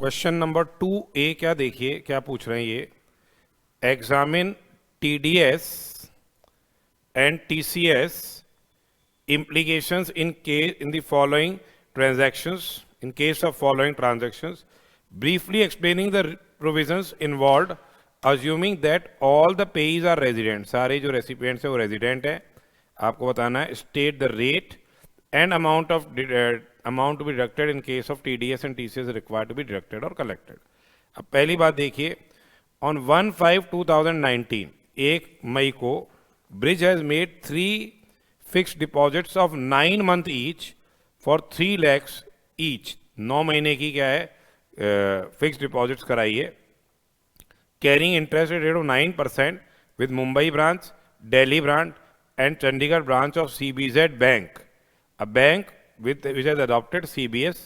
Question number 2A क्या देखिए क्या पूछ रहे हैं ये, examine TDS and TCS implications in the following transactions, in case of following transactions, briefly explaining the provisions involved, assuming that all the payees are resident, सारे जो recipients है वो resident है, आपको बताना है state the rate and amount to be deducted in case of TDS and TCS required to be deducted or collected. अब पहली बात देखिए, on 1/5/2019 1 मई को Bridge has made 3 fixed deposits of 9 month each for 3 lakhs each. 9 महीने की क्या है fix deposits कराई है, carrying interest rate of 9% with Mumbai branch, Delhi branch and Chandigarh branch of CBZ Bank, a bank which has adopted CBS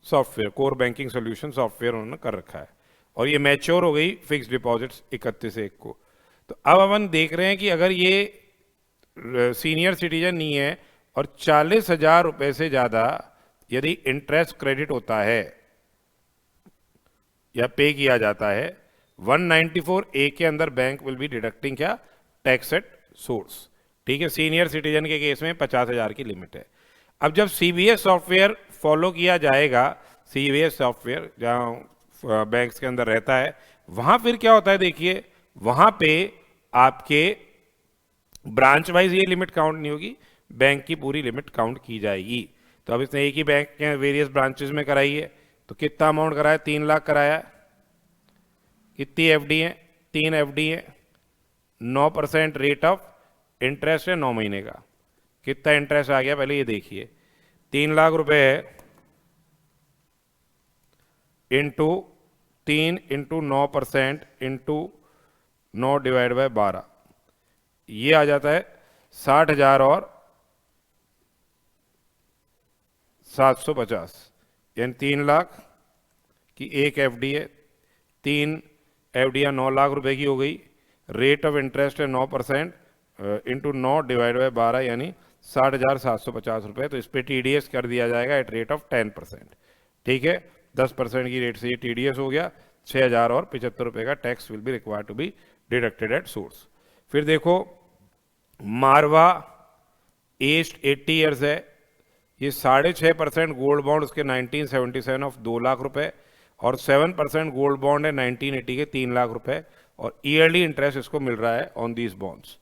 software, core banking solution software उन्होंने कर रखा है, और ये मैच्योर हो गई फिक्स डिपॉजिट्स 31/1 को. तो अब अपन देख रहे हैं कि अगर ये सीनियर सिटीजन नहीं है और 40,000 रुपए से ज़्यादा यदि इंटरेस्ट क्रेडिट होता है या पे किया जाता है, 194A के अंदर बैंक विल बी डिडक्टिंग क्या, टैक्स एट सोर्स. ठीक है, सीनियर सिटीजन के केस में 50,000 की लिमिट है. अब जब CBS सॉफ्टवेयर फॉलो किया जाएगा, CBS सॉफ्टवेयर जहाँ बैंक्स के अंदर रहता है, वहाँ फिर क्या होता है देखिए, वहाँ पे आपके ब्रांच वाइज ये लिमिट काउंट नहीं होगी, बैंक की पूरी लिमिट काउंट की जाएगी. तो अब इसने एक ही बैंक के वेरियस ब्रांचेस में कराई है, तो कितना अमाउंट कराया, 3 लाख कराया. कितनी FD है, 3 FD है, 9% रेट ऑफ इंटरेस्ट है 9 महीने का. कितना इंटरेस्ट आ गया पहले ये देखिए, 3 लाख रुपए है into 3 into 9% into 9 divide by 12, ये आ जाता है 60,000 और 750, यानी 3 लाख की एक FD है, 3 FD 9 लाख रुपए की हो गई. रेट ऑफ इंटरेस्ट है 9% इंटू 9 डिवाइड बाय 12, यानी 60,750 रुपये. तो इस पर TDS कर दिया जाएगा एट रेट ऑफ 10%. ठीक है, 10% की रेट से ये TDS हो गया. 6,000 और 75 रुपये का tax will be required to be deducted at source. फिर देखो, मारवा एज 80 ईयर्स है, ये 6.5% गोल्ड बॉन्ड उसके 1977 ऑफ 2 लाख रुपए और 7% गोल्ड बॉन्ड है 1980 के 3 लाख रुपए, और ईयरली इंटरेस्ट इसको मिल रहा है on these bonds,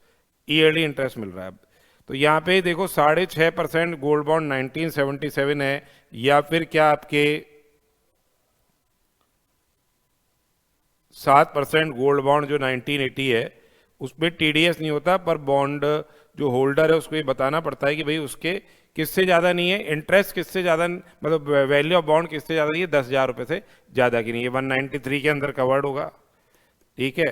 yearly interest मिल रहा है. तो यहाँ पे देखो 6.5% गोल्ड बॉन्ड 1977 है, या फिर क्या आपके 7% गोल्ड बॉन्ड जो 1980 है उस पर TDS नहीं होता, पर बॉन्ड जो होल्डर है उसको ये बताना पड़ता है कि भाई उसके किससे ज़्यादा नहीं है, इंटरेस्ट किससे ज़्यादा, मतलब वैल्यू ऑफ बॉन्ड किससे ज़्यादा नहीं है, 10,000 रुपये से ज़्यादा की नहीं है. 193 के अंदर कवर्ड होगा. ठीक है,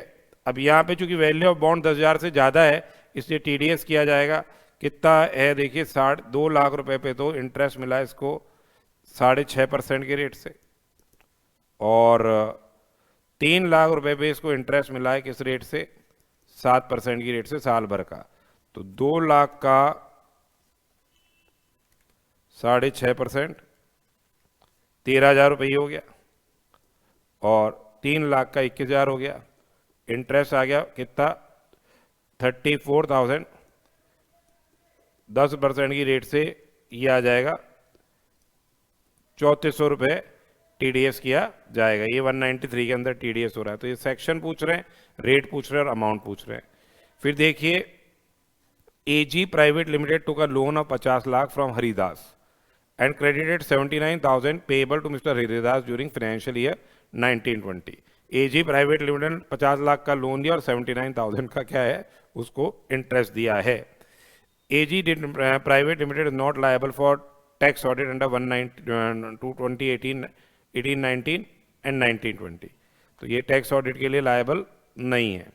अब यहाँ पे चूंकि वैल्यू ऑफ बॉन्ड 10,000 से ज़्यादा है इसलिए TDS किया जाएगा. कितना है देखिए, 2 लाख रुपए पे तो इंटरेस्ट मिला इसको 6.5% के रेट से, और 3 लाख रुपए पे इसको इंटरेस्ट मिला है किस रेट से, 7% की रेट से साल भर का. तो 2 लाख का 6.5% 13,000 रुपये हो गया, और 3 लाख का 21,000 हो गया. इंटरेस्ट आ गया कितना, 34,000. 10% की रेट से ये आ जाएगा 3,400 रुपये TDS किया जाएगा. ये 193 के अंदर TDS हो रहा है. तो ये सेक्शन पूछ रहे हैं, रेट पूछ रहे हैं और अमाउंट पूछ रहे हैं. फिर देखिए, AG private limited took a loan of 50 lakh from Haridas and credited 79,000 payable to mister Haridas during financial year 1920. AG private limited 50 lakh का लोन दिया और 79,000 का क्या है उसको इंटरेस्ट दिया है. AG private limited is not liable for tax audit under 2018, 1819 and 1920. तो ये टैक्स ऑडिट के लिए लायबल नहीं है.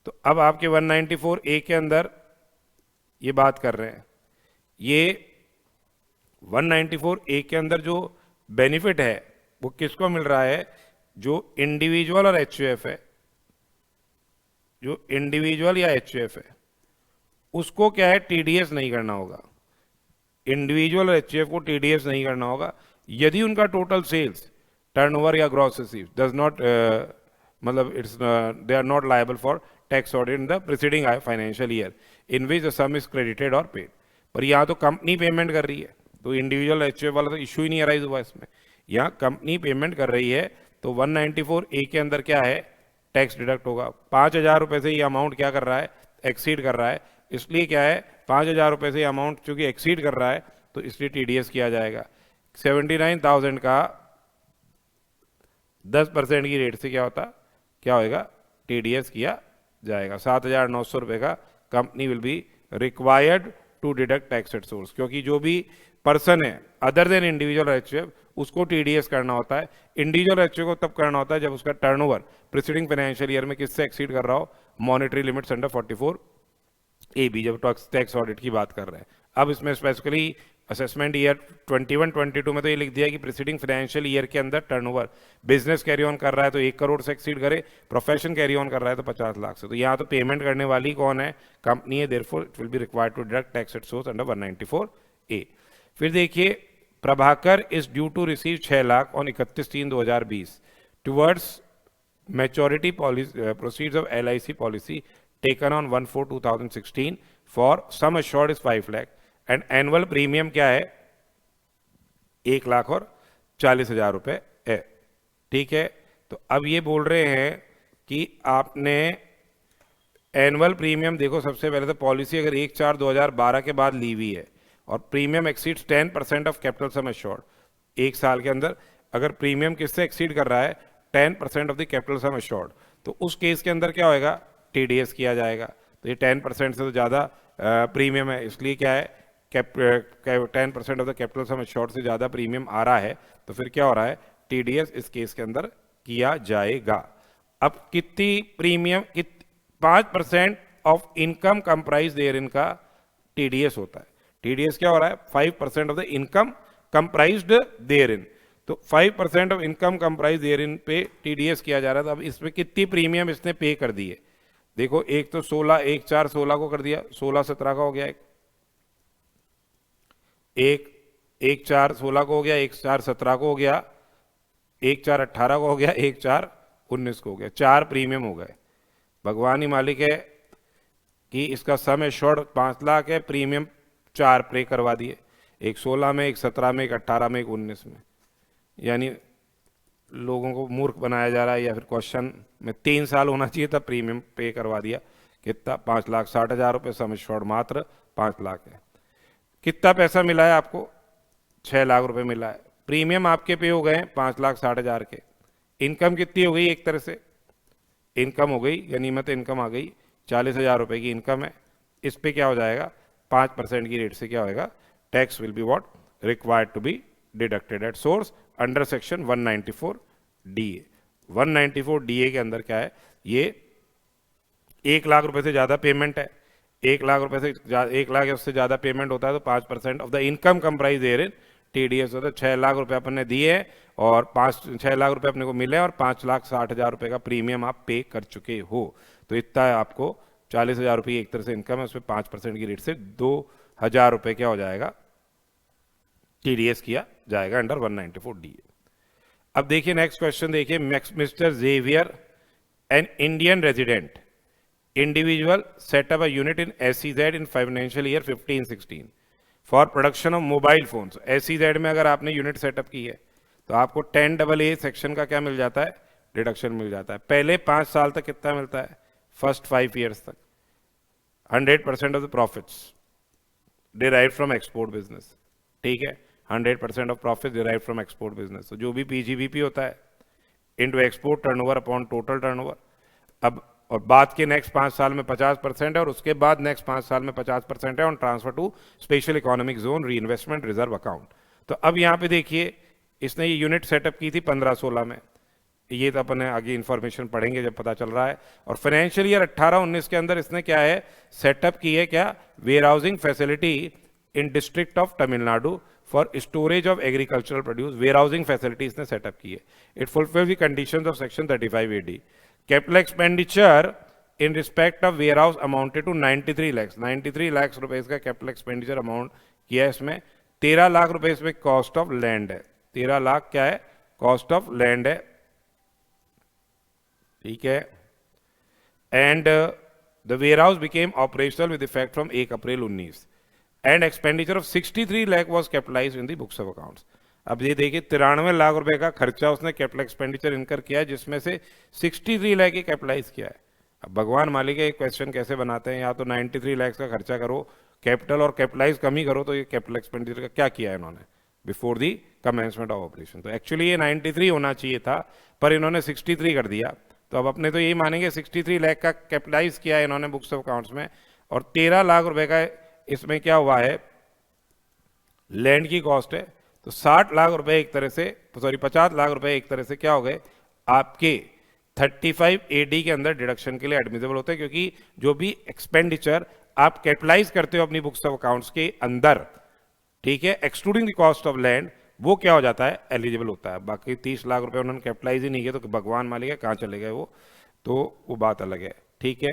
तो अब आपके 194A के अंदर ये बात कर रहे हैं, ये 194A के अंदर जो बेनिफिट है वो किसको मिल रहा है, जो इंडिविजुअल और HUF है, जो इंडिविजुअल या HUF है उसको क्या है TDS नहीं करना होगा. इंडिविजुअल और HUF को TDS नहीं करना होगा. यदि उनका टोटल सेल्स, टर्नओवर या ग्रॉस रिसीव डज नॉट, मतलब it's they are not liable for tax audit in the preceding financial year in which the sum is credited और पेड। पर यहाँ तो कंपनी पेमेंट कर रही है, तो इंडिविजुअल एचयूएफ वाला तो इशू ही नहीं अराइज हुआ इसमें। यहाँ कंपनी पेमेंट कर रही है तो 194A के अंदर क्या है, टैक्स डिडक्ट होगा। 5,000 रुपये से ये अमाउंट क्या कर रहा है, एक्सीड कर रहा है, इसलिए क्या है 5,000 रुपये से अमाउंट चूंकि एक्सीड कर रहा है तो इसलिए टीडीएस किया जाएगा। 79,000 का 10% की रेट से क्या होगा, टीडीएस किया जाएगा। 7,900 रुपये का company will be required to deduct tax at source, क्योंकि जो भी पर्सन है अदर देन इंडिविजुअल एचयूएफ उसको टीडीएस करना होता है। इंडिविजुअल एचयूएफ को तब करना होता है जब उसका टर्नओवर प्रीसीडिंग फाइनेंशियल ईयर में किससे एक्सीड कर रहा हो, मॉनेटरी लिमिट्स अंडर 44AB, जब टैक्स ऑडिट की बात कर रहे हैं। अब इसमें स्पेसिफिकली असेसमेंट ईयर 21-22 में तो ये लिख दिया कि प्रीसीडिंग फाइनेंशियल ईयर के अंदर टर्नओवर बिजनेस कैरी ऑन कर रहा है तो 1 करोड़ से एक्सीड करे, प्रोफेशन कैरी ऑन कर रहा है तो 50 लाख से। तो यहाँ तो पेमेंट करने वाली कौन है, कंपनी है, therefore it will be required to deduct tax at source under 194A। फिर देखिए, Prabhakar is due to receive 6 lakh on 31/3/2020 towards maturity proceeds of LIC policy taken on 1/4/2016 for sum assured is 5 lakh and annual premium क्या है, 1,40,000 रुपए है। ठीक है, तो अब ये बोल रहे हैं कि आपने एनुअल प्रीमियम, देखो सबसे पहले तो पॉलिसी अगर 1/4/2012 के बाद ली हुई है और premium exceeds 10% of capital sum assured, एक साल के अंदर अगर प्रीमियम किससे एक्सीड कर रहा है, 10% of the capital sum assured, तो उस केस के अंदर क्या होएगा, टीडीएस किया जाएगा। तो ये 10% से तो ज़्यादा प्रीमियम है, इसलिए क्या है 10% of the capital sum assured से ज़्यादा प्रीमियम आ रहा है, तो फिर क्या हो रहा है, टीडीएस इस केस के अंदर किया जाएगा। अब कितनी premium, 5% of income comprise there इनका टीडीएस होता है। टीडीएस क्या हो रहा है, 5% of the income comprised therein, तो 5% of income comprise therein पे टीडीएस किया जा रहा था। अब इसमें कितनी प्रीमियम इसने पे कर दी है, देखो एक तो 16, 1/4/16 को कर दिया, 16/17 का हो गया, एक 1/4/16 को हो गया, 1/4/17 को हो गया, 1/4/18 को हो गया, 1/4/19 को हो गया, 4 प्रीमियम हो गए। भगवान ही मालिक है कि इसका सम एश्योर्ड 5 लाख है, प्रीमियम 4 पे करवा दिए, एक 16 में, एक 17 में, एक 18 में, एक 19 में। यानी लोगों को मूर्ख बनाया जा रहा है, या फिर क्वेश्चन में 3 साल होना चाहिए था, प्रीमियम पे करवा दिया। कितना, 5,60,000 रुपये, सम एश्योर्ड मात्र 5 लाख है। कितना पैसा मिला है आपको, 6 लाख रुपए मिला है। प्रीमियम आपके पे हो गए 5,60,000 के। इनकम कितनी हो गई, एक तरह से इनकम हो गई, गनीमत इनकम आ गई, 40,000 रुपए की इनकम है। इस पे क्या हो जाएगा, 5% की रेट से क्या होएगा, tax will be what, required to be deducted at source under section 194DA। 194DA के अंदर क्या है, ये 1 लाख रुपए से ज्यादा पेमेंट है, 1 लाख रुपए से 1 लाख या उससे ज्यादा पेमेंट होता है तो 5% of the income comprise therein TDS होता है। 6 लाख रुपए अपन ने दिए हैं और 6 लाख रुपए अपने को मिले और 5,60,000 रुपए का प्रीमियम आप पे कर चुके हो, तो इतना है आपको 40,000 रुपये एक तरह से इनकम है, उसमें 5% की रेट से 2,000 रुपए क्या हो जाएगा, टीडीएस किया जाएगा अंडर 194DA। अब देखिए नेक्स्ट क्वेश्चन, देखिए mister Xavier an Indian resident individual set up a unit in SEZ in financial year 15-16 for production of mobile phones। SEZ में अगर आपने यूनिट सेटअप की है तो आपको 10AA सेक्शन का क्या मिल जाता है, डिडक्शन मिल जाता है। पहले 5 साल तक कितना मिलता है, फर्स्ट 5 ईयर्स तक 100% of the profits derive from export business. ठीक है, 100% of profit derive from export business, तो जो भी पीजीबीपी होता है into export turnover upon total turnover. अब और बाद के नेक्स्ट 5 साल में 50% है और उसके बाद नेक्स्ट 5 साल में 50% है on transfer to special economic zone reinvestment reserve account. तो अब यहाँ पे देखिए इसने ये यूनिट सेटअप की थी 15-16 में, ये तो अपन आगे इन्फॉर्मेशन पढ़ेंगे जब पता चल रहा है। और फाइनेंशियल ईयर 18-19 के अंदर इसने क्या है, सेटअप की है क्या, warehousing facility in district of Tamil Nadu for storage of agricultural produce. Warehousing facility इसने सेटअप की है, it fulfils the conditions of section 35AD। Capital expenditure in respect of warehouse amounted to 93 lakh, 93 lakh रुपए इसका capital expenditure amount किया है इसमें। 13 लाख रुपए इसमें कॉस्ट ऑफ लैंड है, 13 लाख क्या है, कॉस्ट ऑफ लैंड है, ठीक है। And the warehouse became operational with effect from 1 April 19 and expenditure of 63 lakh was capitalise in the books of accounts. अब ये देखिए 93 लाख रुपए का खर्चा उसने कैपिटल एक्सपेंडिचर इनकर किया है, जिसमें से 63 लाख ही कैपिटलाइज किया है। अब भगवान मालिक है क्वेश्चन कैसे बनाते हैं, या तो 93 लाख का खर्चा करो कैपिटल और कैपिटलाइज कम ही करो, तो ये कैपिटल एक्सपेंडिचर का क्या किया है इन्होंने before the commencement of operation. तो एक्चुअली ये 93 होना चाहिए था, पर इन्होंने 63 कर दिया। तो अब अपने तो यही मानेंगे 63 लाख का कैपिटलाइज किया है इन्होंने बुक्स ऑफ अकाउंट्स में, और 13 लाख रुपए का इसमें क्या हुआ है, लैंड की कॉस्ट है। तो 60 लाख रुपए एक तरह से, सॉरी 50 लाख रुपए एक तरह से क्या हो गए आपके 35 AD के अंदर डिडक्शन के लिए एडमिसिबल होते हैं, क्योंकि जो भी एक्सपेंडिचर आप कैपिटलाइज करते हो अपनी बुक्स ऑफ अकाउंट्स के अंदर, ठीक है, excluding the cost of land, वो क्या हो जाता है, एलिजिबल होता है। बाकी 30 लाख रुपए उन्होंने कैपिटलाइज ही नहीं किया, तो भगवान मालिक है कहाँ चले गए वो, तो वो बात अलग है, ठीक है।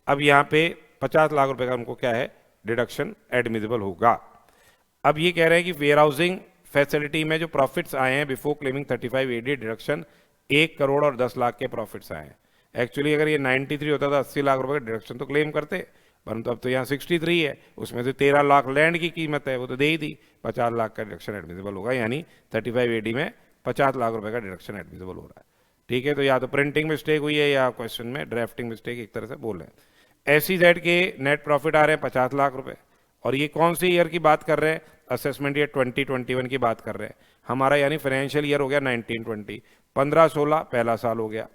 अब यहाँ पे 50 लाख रुपए का उनको क्या है, डिडक्शन एडमिसिबल होगा। अब ये कह रहे हैं कि वेयर हाउसिंग फैसिलिटी में जो प्रॉफिट्स आए हैं before claiming 35 AD deduction 1 crore और 10 लाख के प्रॉफिट्स आए हैं। एक्चुअली अगर ये 93 होता तो 80 लाख रुपए का डिडक्शन तो क्लेम करते, परंतु अब तो यहाँ 63 है, उसमें से 13 लाख लैंड की कीमत है, वो तो दे ही दी, 50 लाख का डिडक्शन एडमिसिबल होगा, यानी 35 AD में 50 लाख रुपए का डिडक्शन एडमिसिबल हो रहा है, ठीक है। तो या तो प्रिंटिंग मिस्टेक हुई है या क्वेश्चन में ड्राफ्टिंग मिस्टेक, एक तरह से बोल रहे हैं। SEZ के नेट प्रॉफिट आ रहे हैं 50 लाख रुपए, और ये कौन सी ईयर की बात कर रहे हैं, असेसमेंट ईयर 2021 की बात कर रहे हैं हमारा, यानी फाइनेंशियल ईयर हो गया 1920, 15-16 पहला साल हो गया,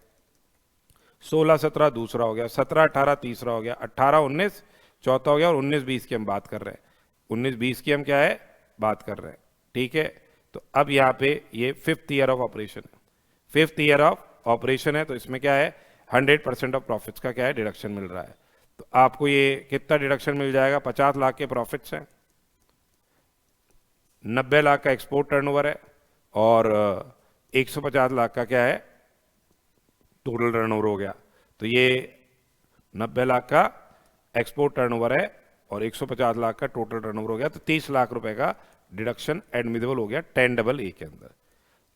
16-17 दूसरा हो गया, 17-18 तीसरा हो गया, 18-19 चौथा हो गया, और 19-20 की हम बात कर रहे हैं, 19-20 की हम क्या है बात कर रहे हैं, ठीक है। तो अब यहाँ पे ये 5th ईयर ऑफ ऑपरेशन है, 5th ईयर ऑफ ऑपरेशन है, तो इसमें क्या है 100% ऑफ प्रॉफिट्स का क्या है डिडक्शन मिल रहा है। तो आपको ये कितना डिडक्शन मिल जाएगा, 50 लाख के प्रॉफिट्स हैं, 90 लाख का एक्सपोर्ट टर्नओवर है, और 150 लाख का क्या है टोटल टर्नओवर हो गया। तो ये 90 लाख का एक्सपोर्ट टर्नओवर है और 150 लाख का टोटल टर्नओवर हो गया, तो 30 लाख रुपए का डिडक्शन एडमिसिबल हो गया 10AA के अंदर।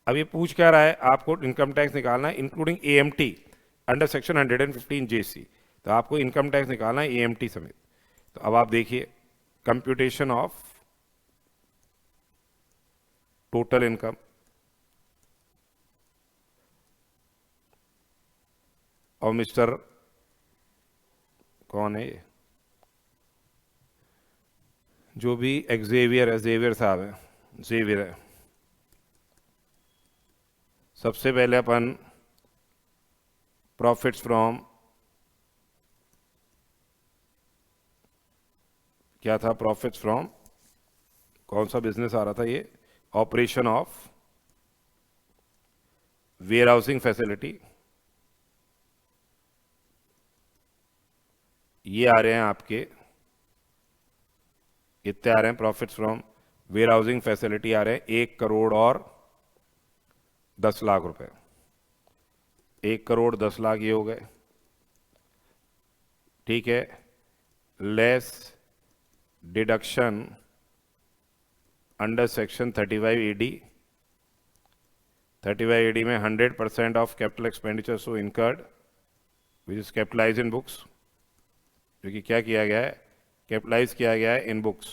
अब ये पूछ क्या रहा है, आपको इनकम टैक्स निकालना है including AMT under section 115 JC, तो आपको इनकम टैक्स निकालना है AMT समेत। तो अब आप देखिए कंप्यूटेशन ऑफ टोटल इनकम, और मिस्टर कौन है ये, जो भी एक्जेवियर है, जेवियर साहब है, जेवियर है। सबसे पहले अपन प्रॉफिट्स फ्रॉम, क्या था प्रॉफिट्स फ्रॉम, कौन सा बिजनेस आ रहा था ये, operation of warehousing facility, ये आ रहे हैं आपके, कितने आ रहे हैं profits from warehousing facility, आ रहे हैं 1 करोड़ और 10 लाख रुपए, 1 करोड़ 10 लाख ये हो गए, ठीक है, less deduction under section 35 AD, 35 AD में 100% of capital expenditure so incurred which is capitalise in books, जो कि क्या किया गया है, कैपिटलाइज किया गया है in books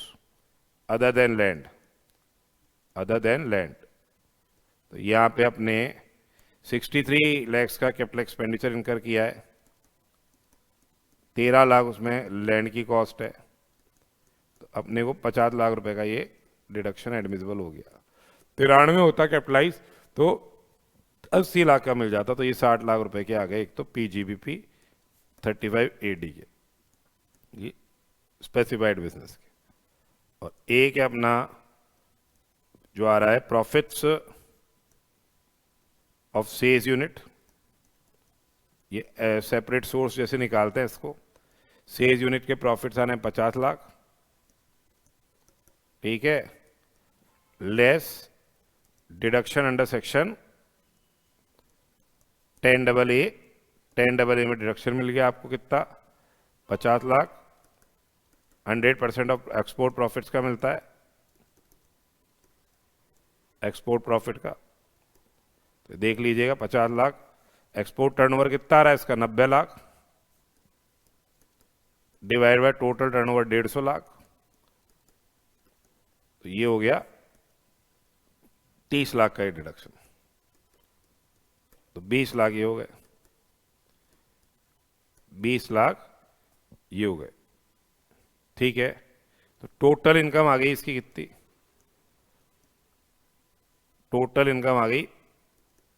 other than land, other than land. तो यहाँ पे अपने 63 लाख का कैपिटल एक्सपेंडिचर इनकर किया है, 13 लाख उसमें लैंड की कॉस्ट है, तो अपने को 50 लाख रुपए का ये डिडक्शन एडमिसिबल हो गया। 93 होता कैपिटलाइज तो 80 लाख का मिल जाता, तो ये 60 लाख रुपए के आ गए, एक तो PGBP 35 AD के, ये स्पेसिफाइड बिजनेस के, और एक है अपना जो आ रहा है प्रॉफिट्स ऑफ सेल्स यूनिट, ये सेपरेट सोर्स जैसे निकालते हैं इसको, सेल्स यूनिट के प्रॉफिट्स आने 50 लाख, ठीक है, less deduction under section 10AA, 10AA में डिडक्शन मिल गया आपको कितना 50 लाख, 100% ऑफ एक्सपोर्ट प्रॉफिट्स का मिलता है, एक्सपोर्ट प्रॉफिट का, तो देख लीजिएगा 50 लाख। एक्सपोर्ट टर्नओवर कितना आ रहा है इसका, 90 lakh, divide by total turnover 150 lakh, तो ये हो गया 30 लाख का ही डिडक्शन। तो 20 लाख ये हो गए, 20 लाख ये हो गए। ठीक है, तो टोटल इनकम आ गई इसकी कितनी, टोटल इनकम आ गई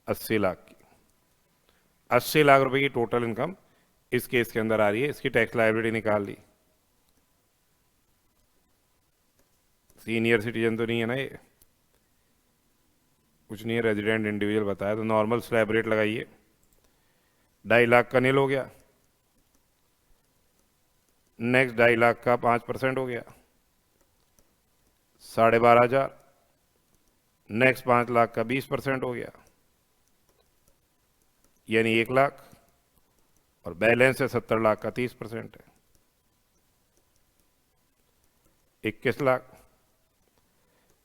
80 लाख की। 80 लाख रुपए की टोटल इनकम इस केस के अंदर आ रही है। इसकी टैक्स लायबिलिटी निकाल ली। सीनियर सिटीजन तो नहीं है ना ये, कुछ नहीं है, रेजिडेंट इंडिविजुअल बताया, तो नॉर्मल स्लैब रेट लगाइए। 2.5 लाख का नील हो गया, नेक्स्ट 2.5 लाख का 5% हो गया 12,500, नेक्स्ट 5 लाख का 20% हो गया यानी 1 लाख, और बैलेंस है 70 लाख का 30% है 21 लाख।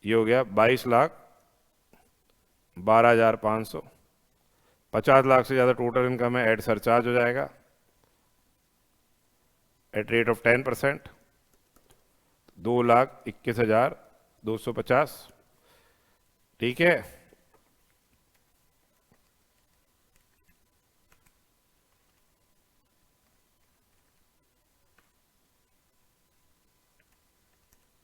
ये हो गया 22 लाख 12,500। 50 लाख से ज़्यादा टोटल इनकम है, एड सरचार्ज हो जाएगा एट रेट ऑफ 10%, 2,21,250। ठीक है,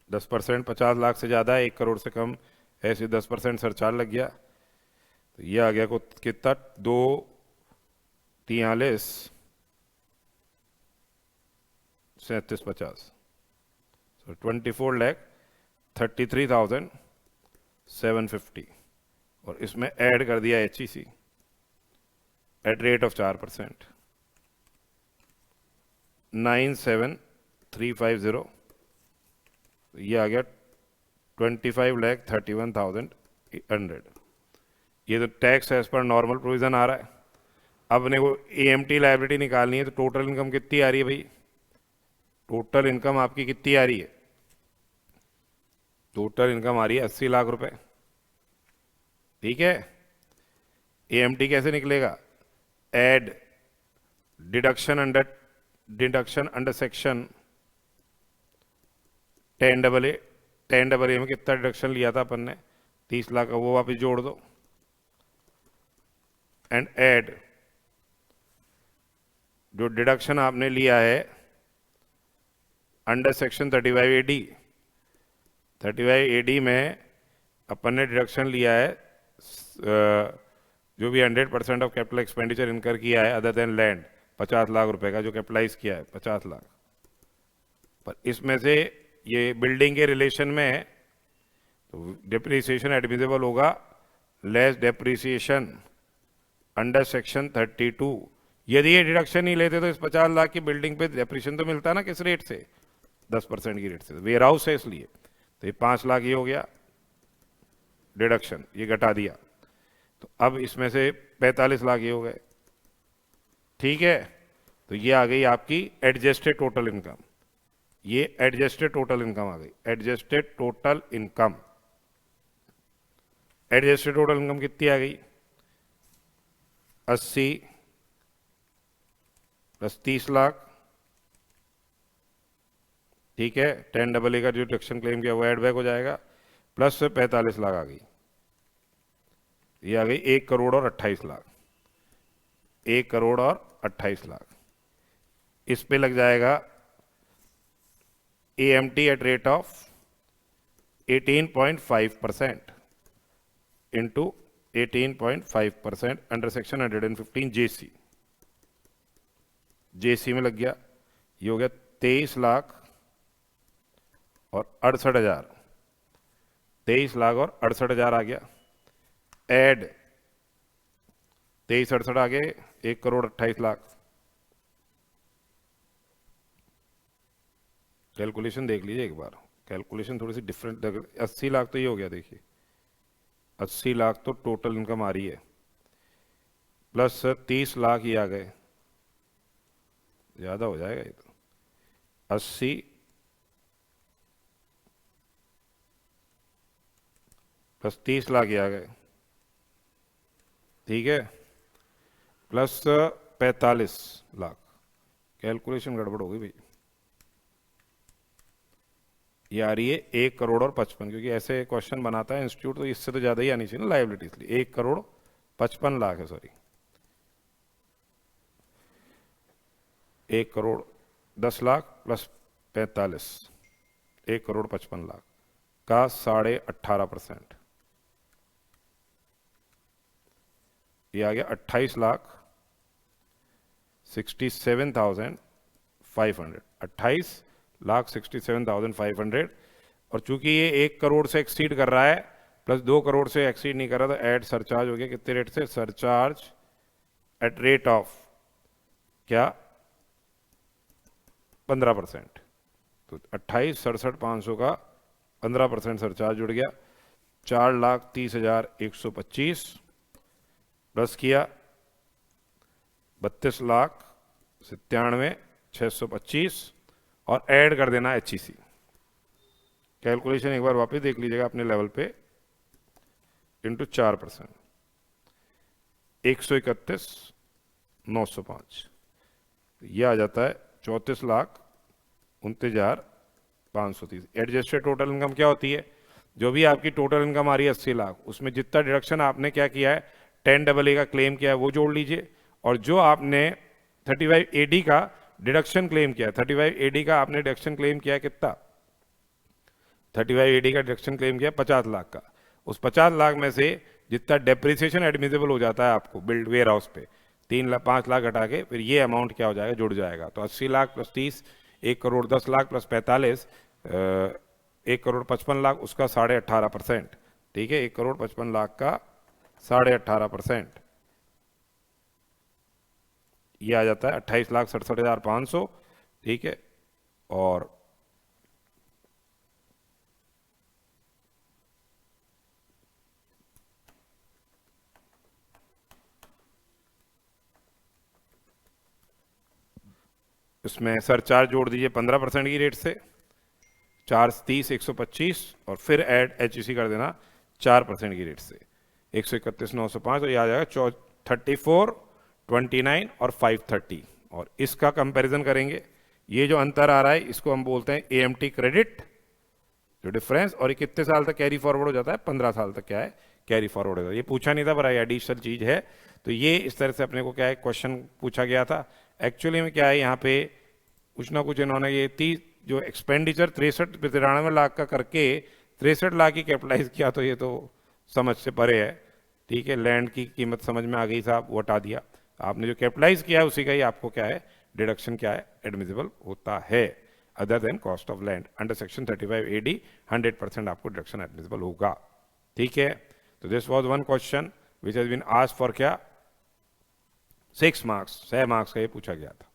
दस परसेंट, 50 लाख से ज़्यादा, 1 करोड़ से कम, ऐसे 10% सरचार्ज लग गया, तो ये आ गया को कितना, 2,43,3750, 24,33,750, और इसमें ऐड कर दिया HEC एट रेट ऑफ 4%, 9,7,350, ये आ गया 25,31,100। ये तो tax as per normal provision आ रहा है। अब अपने को AMT लायबिलिटी निकालनी है, तो टोटल इनकम कितनी आ रही है भाई, टोटल इनकम आपकी कितनी आ रही है, टोटल इनकम आ रही है 80 लाख रुपए। ठीक है, AMT कैसे निकलेगा, add deduction under section 10AA। 10AA में कितना डिडक्शन लिया था अपन ने, 30 लाख का, वो वापस जोड़ दो, एंड ऐड जो डिडक्शन आपने लिया है अंडर सेक्शन 35AD। 35AD में अपन ने डिडक्शन लिया है जो भी 100% ऑफ कैपिटल एक्सपेंडिचर इनकर किया है अदर देन लैंड, 50 लाख रुपए का जो कैपिटलाइज किया है 50 लाख, पर इसमें से ये बिल्डिंग के रिलेशन में है, तो डेप्रिसिएशन एडमिसिबल होगा लेस डेप्रिसिएशन अंडर सेक्शन 32। यदि ये डिडक्शन नहीं लेते तो इस 50 लाख की बिल्डिंग पे डेप्रिसिएशन तो मिलता ना, किस रेट से, 10% की रेट से, वेयर हाउस है इसलिए, तो ये 5 लाख ये हो गया डिडक्शन, ये घटा दिया, तो अब इसमें से 45 लाख ये हो गए। ठीक है, तो ये आ गई आपकी एडजस्टेड टोटल इनकम, ये एडजस्टेड टोटल इनकम आ गई, adjusted total income. Adjusted total income कितनी आ गई, 80 प्लस 30 लाख। ठीक है, 10AA का जो डिडक्शन क्लेम किया वो एड बैक हो जाएगा, प्लस से 45 लाख आ गई, ये आ गई 1 करोड़ और 28 लाख, 1 करोड़ और 28 लाख। इस पे लग जाएगा AMT at rate of 18.5% into 18.5% under section 115 JC में लग गया, ये हो गया 23 लाख और 68,000, 23 लाख और 68,000 आ गया, एड 23-68 आ गए, 1 करोड़ 28 लाख। कैलकुलेशन देख लीजिए एक बार, कैलकुलेशन थोड़ी सी डिफरेंट, 80 लाख तो ये हो गया, देखिए 80 लाख तो टोटल इनकम आ रही है, प्लस 30 लाख ये आ गए, ज़्यादा हो जाएगा ये तो, 80 प्लस 30 लाख ये आ गए, ठीक है, प्लस 45 लाख। कैलकुलेशन गड़बड़ हो गई भाई, ये आ रही है 1 करोड़ और 55, क्योंकि ऐसे क्वेश्चन बनाता है इंस्टीट्यूट तो इससे तो ज़्यादा ही आनी चाहिए ना लाइबिलिटी, इसलिए 1 करोड़ 55 लाख है, सॉरी 1 करोड़ 10 लाख प्लस 45, 1 करोड़ 55 लाख का 18.5%, ये आ गया 28 लाख 67,500, 28 लाख 67,500। और चूंकि ये 1 करोड़ से एक्सीड कर रहा है प्लस 2 करोड़ से एक्सीड नहीं कर रहा, तो एड सरचार्ज हो गया कितने रेट से, सरचार्ज एट रेट ऑफ क्या 15%, तो 28,67,500 का 15% सरचार्ज जुड़ गया, 4,30,125 प्लस किया 32,97,625 और ऐड कर देना HEC। कैलकुलेशन एक बार वापस देख लीजिएगा अपने लेवल पे, इंटू 4%, 131,905, यह आ जाता है 34,29,530। एडजस्टेड टोटल इनकम क्या होती है, जो भी आपकी टोटल इनकम आ रही है 80 लाख, उसमें जितना डिडक्शन आपने क्या किया है 10AA का क्लेम किया है वो जोड़ लीजिए, और जो आपने 35AD का डिडक्शन क्लेम किया है, 35AD का आपने डिडक्शन क्लेम किया है कितना, 35AD का डिडक्शन क्लेम किया 50 लाख का, उस 50 लाख में से जितना डेप्रिसिएशन एडमिसिबल हो जाता है आपको बिल्ड वेयर हाउस पे 5 लाख घटा के फिर ये अमाउंट क्या हो जाएगा, जुड़ जाएगा। तो 80 लाख प्लस 30, 1 करोड़ 10 लाख प्लस 45, 1 करोड़ 55 लाख, उसका 18.5%, ठीक है, 1 करोड़ 55 लाख का 18.5%, ये आ जाता है 28,67,500, ठीक है। और इसमें सरचार्ज जोड़ दीजिए 15% की रेट से, 4,30,125 और फिर ऐड HEC कर देना 4% की रेट से, 131,905, तो ये आ जाएगा 34, 29 और 530। और इसका कंपैरिजन करेंगे, ये जो अंतर आ रहा है इसको हम बोलते हैं AMT क्रेडिट, जो डिफरेंस, और ये कितने साल तक कैरी फॉरवर्ड हो जाता है, 15 साल तक क्या है कैरी फॉरवर्ड होता है। ये पूछा नहीं था पर एडिशनल चीज है, तो ये इस तरह से अपने को क्या है क्वेश्चन पूछा गया था। एक्चुअली में क्या है यहाँ पे कुछ ना कुछ इन्होंने ये 30 जो एक्सपेंडिचर 93 लाख का करके 63 लाख ही कैपिटलाइज किया, तो ये तो समझ से परे है, ठीक है। लैंड की कीमत समझ में आ गई साहब, वो हटा दिया, आपने जो कैपिटलाइज किया है उसी का ही आपको क्या है डिडक्शन क्या है एडमिसिबल होता है, other than cost of land under section 35AD 100% आपको डिडक्शन एडमिसिबल होगा, ठीक है। तो this was one question which has been asked for क्या 6 मार्क्स, 6 मार्क्स का ये पूछा गया था।